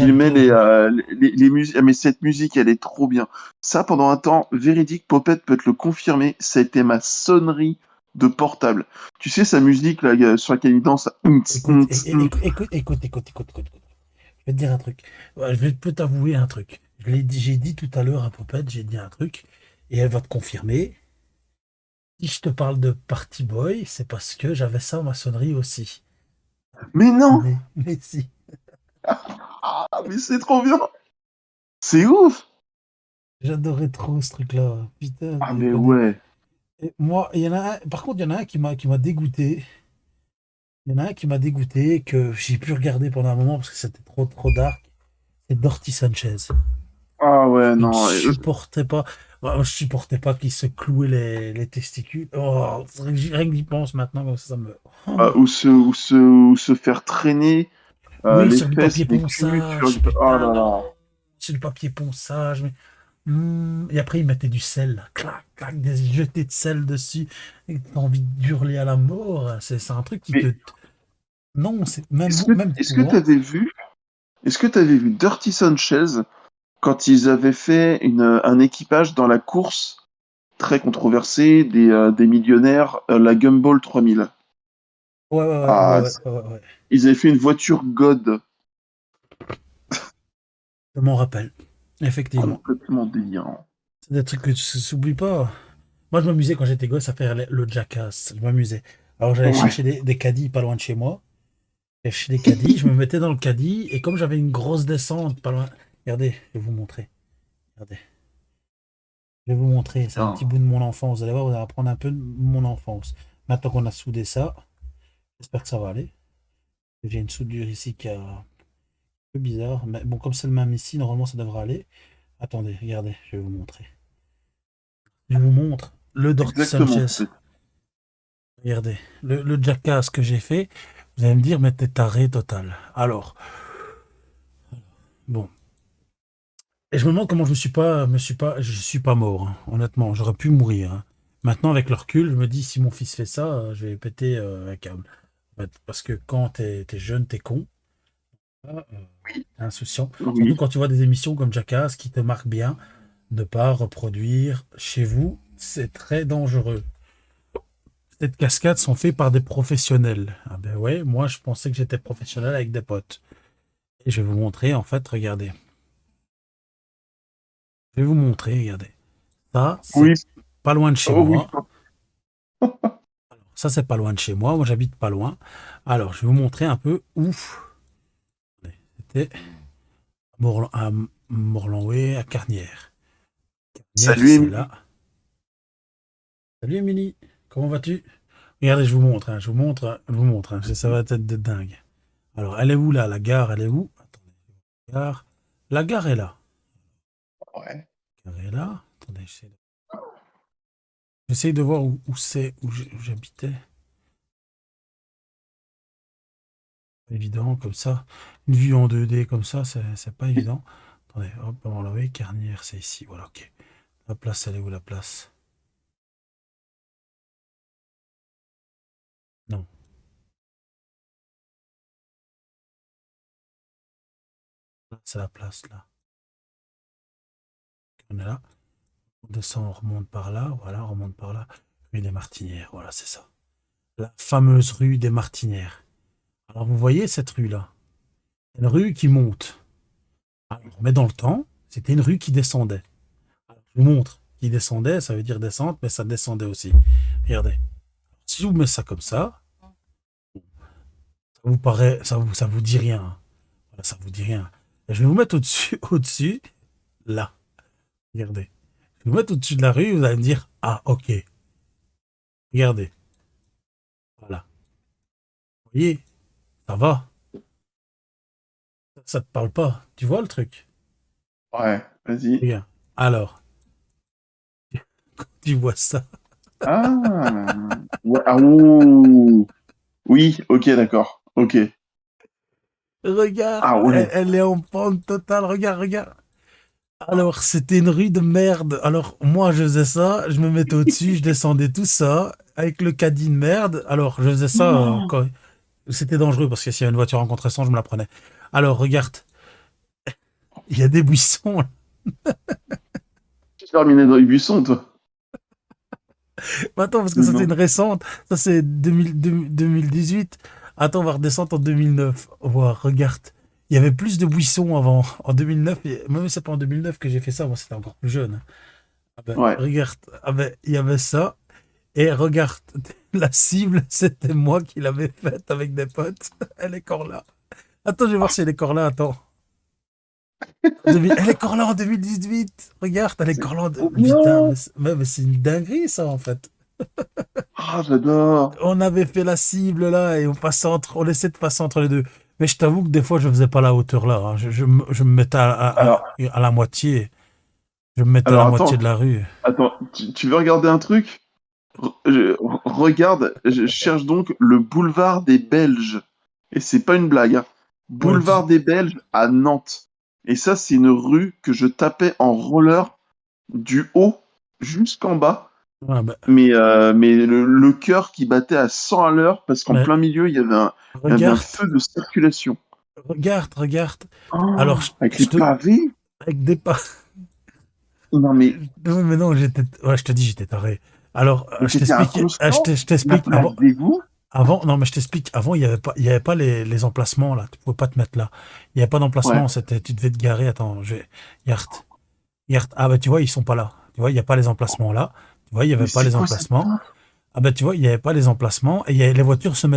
filmait McDo, ouais. les musiques. Mais cette musique, elle est trop bien. Ça, pendant un temps, véridique, Popette peut te le confirmer, ça a été ma sonnerie de portable. Tu sais, sa musique, là, sur laquelle il danse, Écoute, écoute. Je vais te dire un truc. Ouais, peux t'avouer un truc. J'ai dit tout à l'heure à Popette, j'ai dit un truc, et elle va te confirmer. Si je te parle de Party Boy, c'est parce que j'avais ça à ma sonnerie aussi. Mais non! Mais si. Ah, mais c'est trop bien! C'est ouf! J'adorais trop ce truc-là. Putain, Ah, mais déconner. ouais. Et moi, il y en a un, par contre, il y en a un qui m'a dégoûté. Il y en a un qui m'a dégoûté, que j'ai pu regarder pendant un moment parce que c'était trop dark. C'est Dirty Sanchez. Ah ouais, Je ne non. supportais pas. Je supportais pas qu'il se clouait les testicules. Oh, rien que j'y pense maintenant, comme ça me. Oh. Ou se faire traîner Oui, les sur du fesses, papier les culs ponçage, Oh putain, là non. là. Sur du papier ponçage. Et après, il mettait du sel, là. Clac, clac, des jetés de sel dessus. Et t'as envie d'hurler à la mort. C'est un truc qui Mais te. Non, c'est même est-ce que toi. t'avais vu, est-ce que t'avais vu Dirty Sanchez quand ils avaient fait un équipage dans la course très controversée des millionnaires, la Gumball 3000? Ah, Ouais. ils avaient fait une voiture God Je m'en rappelle. Effectivement. complètement délirant. C'est des trucs que tu s'oublies pas. Moi, je m'amusais quand j'étais gosse à faire le jackass. Je m'amusais. Alors, j'allais Ouais. chercher des caddies pas loin de chez moi. J'allais chercher des caddies, je me mettais dans le caddie, et comme j'avais une grosse descente pas loin. Regardez, je vais vous montrer. Regardez. Je vais vous montrer. C'est un petit Putain. bout de mon enfance. Vous allez voir, vous allez apprendre un peu de mon enfance. Maintenant qu'on a soudé ça, j'espère que ça va aller. J'ai une soudure ici qui est un peu bizarre. Mais bon, comme c'est le même ici, normalement ça devrait aller. Attendez, regardez, je vais vous montrer. Je vous montre le Dirty Exactement. Sanchez. Regardez, le jackass que j'ai fait, vous allez me dire, mais t'es taré total. Alors, bon. Et je me demande comment je suis pas mort, hein. Honnêtement, j'aurais pu mourir, hein. Maintenant, avec le recul, je me dis, si mon fils fait ça, je vais péter un câble. En fait, parce que quand t'es jeune, t'es con, hein, t'es insouciant. Surtout Oui. quand tu vois des émissions comme Jackass qui te marquent bien, ne pas reproduire chez vous, c'est très dangereux. Cette cascades sont faites par des professionnels. Ah ben ouais, moi je pensais que j'étais professionnel avec des potes. Et je vais vous montrer, en fait, regardez. Je vais vous montrer, regardez. Ça, c'est Oui. pas loin de chez Oh oui. moi. Ça, c'est pas loin de chez moi. Moi, j'habite pas loin. Alors, je vais vous montrer un peu où. C'était à Morlanway, à Carnières. Carnières, Salut, c'est Émilie. là. Salut, Émilie. Comment vas-tu? Regardez, je vous montre, hein, je vous montre, hein, ça va être de dingue. Alors, elle est où là? La gare, elle est où? Attendez. Gare. La gare est là. Ouais. La gare est là. Attendez, j'essaye de voir où c'est, où j'habitais. Évident, comme ça. Une vue en 2D comme ça, c'est pas évident. Attendez, hop, on va l'enlever. Carnière, c'est ici. Voilà, ok. La place, elle est où la place? Non, c'est la place là. On est là. On descend, on remonte par là. Voilà, on remonte par là. Rue des Martinières, voilà, c'est ça. La fameuse rue des Martinières. Alors, vous voyez cette rue-là? Une rue qui monte. Alors, mais dans le temps, c'était une rue qui descendait. Alors, je vous montre. Qui descendait, ça veut dire descente, mais ça descendait aussi. Regardez. Si je vous mets ça comme ça vous paraît, ça vous dit rien. Voilà, ça vous dit rien. Et je vais vous mettre au-dessus, au-dessus, là. Regardez. Je vais vous mettre au-dessus de la rue, vous allez me dire, ah, ok. Regardez. Voilà. Vous voyez, ça va. Ça te parle pas. Tu vois le truc? Ouais. Vas-y. Regarde. Alors, tu vois ça. Ah. Ouais. Ah, ouh. Oui. Ok, d'accord. Ok. Regarde, Ah ouais. elle est en pente totale. Regarde. Alors, c'était une rue de merde. Alors, moi, je faisais ça, je me mettais au-dessus, je descendais tout ça, avec le caddie de merde. Alors, je faisais ça Oh. quand c'était dangereux, parce que s'il y avait une voiture en contresens, je me la prenais. Alors, regarde. Il y a des buissons, là. Tu terminé dans les buissons, toi. Mais attends, parce que Mais ça, c'est non. une récente. Ça, c'est 2018. Attends, on va redescendre en 2009. Voir, regarde. Il y avait plus de buissons avant. En 2009, même si c'est pas en 2009 que j'ai fait ça, moi, c'était encore plus jeune. Ah ben, Ouais. regarde, ah ben, il y avait ça. Et regarde, la cible, c'était moi qui l'avais faite avec des potes. Elle est encore là. Attends, je vais voir si elle est encore là. Attends. Elle est encore là en 2018. Regarde, elle est C'est encore là. trop Putain, bien. mais c'est une dinguerie, ça, en fait. Ah, j'adore. On avait fait la cible là et on laissait de passer entre les deux. Mais je t'avoue que des fois, je faisais pas la hauteur là, hein. Je me mettais Alors, à la moitié. Je me mettais à la alors moitié de attends, la rue. attends. Tu veux regarder un truc? Regarde, je cherche donc le boulevard des Belges. Et c'est pas une blague, hein. Ouais, Boulevard des Belges à Nantes. Et ça, c'est une rue que je tapais en roller du haut jusqu'en bas. ouais, Mais le cœur qui battait à 100 à l'heure parce qu'en mais plein milieu, il y avait un regarde, feu de circulation. regarde. Alors, Oh, avec les te. pavés? Avec des pas. Non, Non, mais non, j'étais. Ouais, je te dis, j'étais taré. Alors, mais je t'étais t'explique. inconstant. Je La t'explique. place d'égout? Non, mais je t'explique. Avant, il y avait pas les emplacements là. Tu pouvais pas te mettre là. Il y avait pas Ouais. d'emplacement. Tu devais te garer. Attends, Regarde. Ah bah tu vois, ils sont pas là. Tu vois, il n'y a pas les emplacements là. Tu vois, il n'y Mais avait pas c'est les quoi cette emplacements. place? Ah bah tu vois, il n'y avait pas les emplacements et les voitures se mettent